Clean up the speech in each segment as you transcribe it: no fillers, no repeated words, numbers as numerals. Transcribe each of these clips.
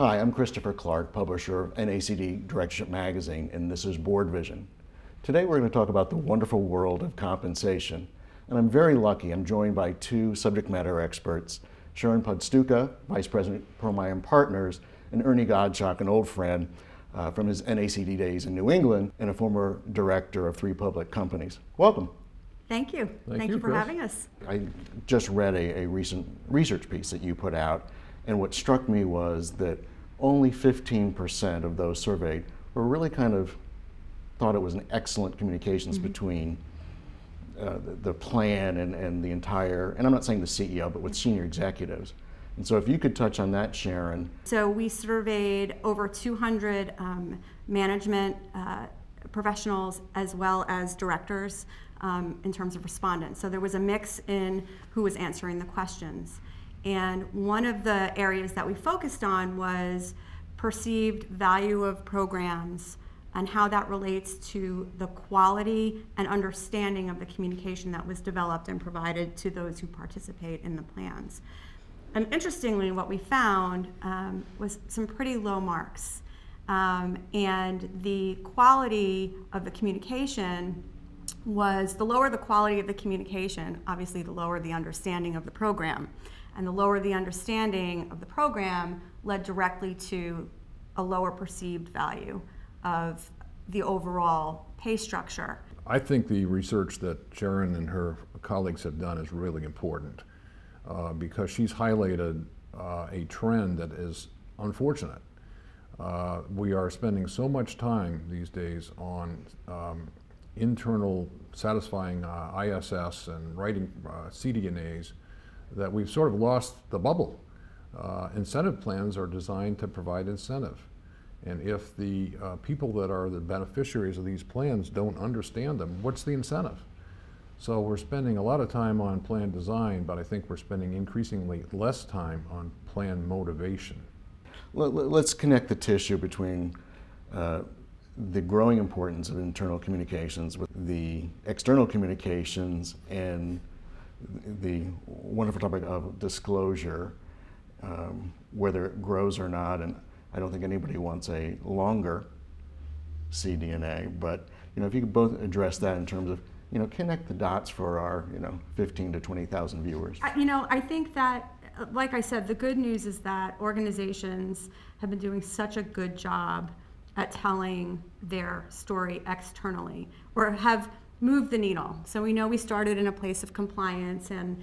Hi, I'm Christopher Clark, publisher of NACD Directorship magazine, and this is BoardVision. Today we're going to talk about the wonderful world of compensation. And I'm very lucky, I'm joined by two subject matter experts, Sharon Podstupka, Vice President, Pearl Meyer Partners, and Ernie Godshalk, an old friend from his NACD days in New England and a former director of 3 public companies. Welcome. Thank you. Thank you for having us. I just read a recent research piece that you put out, and what struck me was that only 15% of those surveyed were really kind of thought it was an excellent communications between the plan and the entire, and I'm not saying the CEO, but with senior executives. And so if you could touch on that, Sharon. So we surveyed over 200 management professionals as well as directors in terms of respondents. So there was a mix in who was answering the questions. And one of the areas that we focused on was perceived value of programs and how that relates to the quality and understanding of the communication that was developed and provided to those who participate in the plans. And interestingly, what we found was some pretty low marks. And the quality of the communication was, the lower the quality of the communication, obviously the lower the understanding of the program. And the lower the understanding of the program led directly to a lower perceived value of the overall pay structure. I think the research that Sharon and her colleagues have done is really important because she's highlighted a trend that is unfortunate. We are spending so much time these days on internal satisfying ISS and writing CDNAs that we've sort of lost the bubble. Incentive plans are designed to provide incentive. And if the people that are the beneficiaries of these plans don't understand them, what's the incentive? So we're spending a lot of time on plan design, but I think we're spending increasingly less time on plan motivation. Let's connect the tissue between the growing importance of internal communications with the external communications and the wonderful topic of disclosure, whether it grows or not. And I don't think anybody wants a longer CDNA, but if you could both address that in terms of connect the dots for our 15 to 20,000 viewers. I think that, like I said, the good news is that organizations have been doing such a good job at telling their story externally, or have moved the needle. So we know we started in a place of compliance, and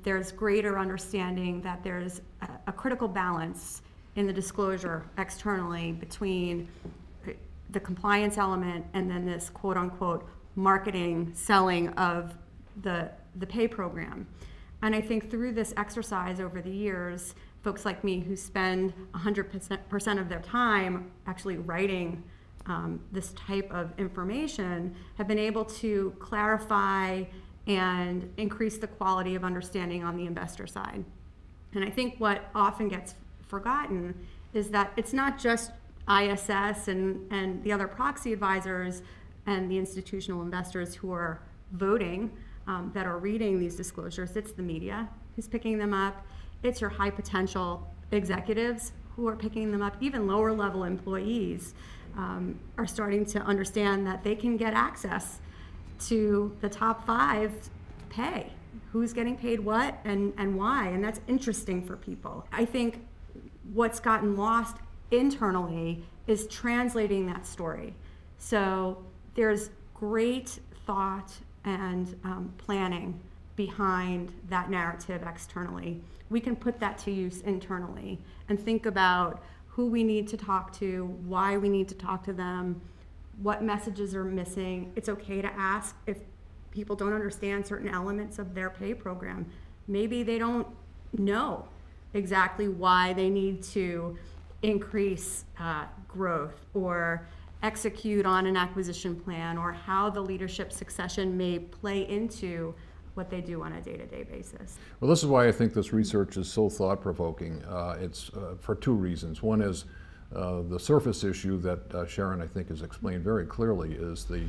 there's greater understanding that there's a critical balance in the disclosure externally between the compliance element and then this quote-unquote marketing, selling of the pay program. And I think through this exercise over the years, folks like me who spend 100% of their time actually writing this type of information have been able to clarify and increase the quality of understanding on the investor side. And I think what often gets forgotten is that it's not just ISS and the other proxy advisors and the institutional investors who are voting that are reading these disclosures. It's the media who's picking them up. It's your high potential executives who are picking them up. Even lower level employees are starting to understand that they can get access to the top 5 pay, who's getting paid what and why, and that's interesting for people. I think what's gotten lost internally is translating that story. So there's great thought and planning behind that narrative externally. We can put that to use internally and think about who we need to talk to, why we need to talk to them, what messages are missing. It's okay to ask if people don't understand certain elements of their pay program. Maybe they don't know exactly why they need to increase growth or execute on an acquisition plan, or how the leadership succession may play into what they do on a day-to-day basis. Well, this is why I think this research is so thought-provoking. It's for 2 reasons. One is the surface issue that Sharon, I think, has explained very clearly, is the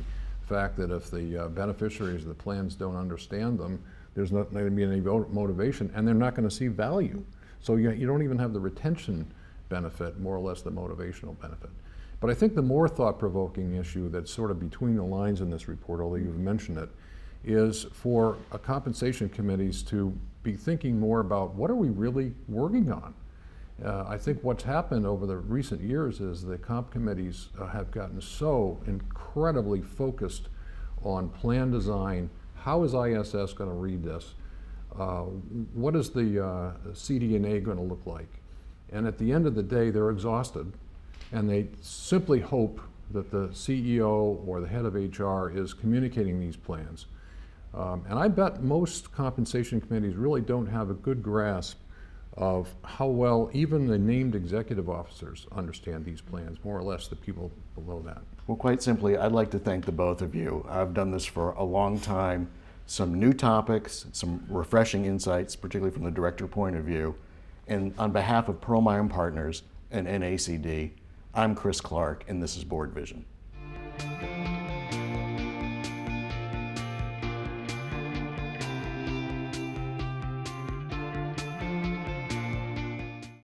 fact that if the beneficiaries of the plans don't understand them, there's not going to be any motivation, and they're not going to see value. So you don't even have the retention benefit, more or less the motivational benefit. But I think the more thought-provoking issue that's sort of between the lines in this report, although you've mentioned it, is for compensation committees to be thinking more about what are we really working on. I think what's happened over the recent years is the comp committees have gotten so incredibly focused on plan design. How is ISS going to read this? What is the CD&A going to look like? And at the end of the day, they're exhausted, and they simply hope that the CEO or the head of HR is communicating these plans. And I bet most compensation committees really don't have a good grasp of how well even the named executive officers understand these plans, more or less the people below that. Well, quite simply, I'd like to thank the both of you. I've done this for a long time. Some new topics, some refreshing insights, particularly from the director point of view. And on behalf of Pearl Meyer Partners and NACD, I'm Chris Clark, and this is BoardVision.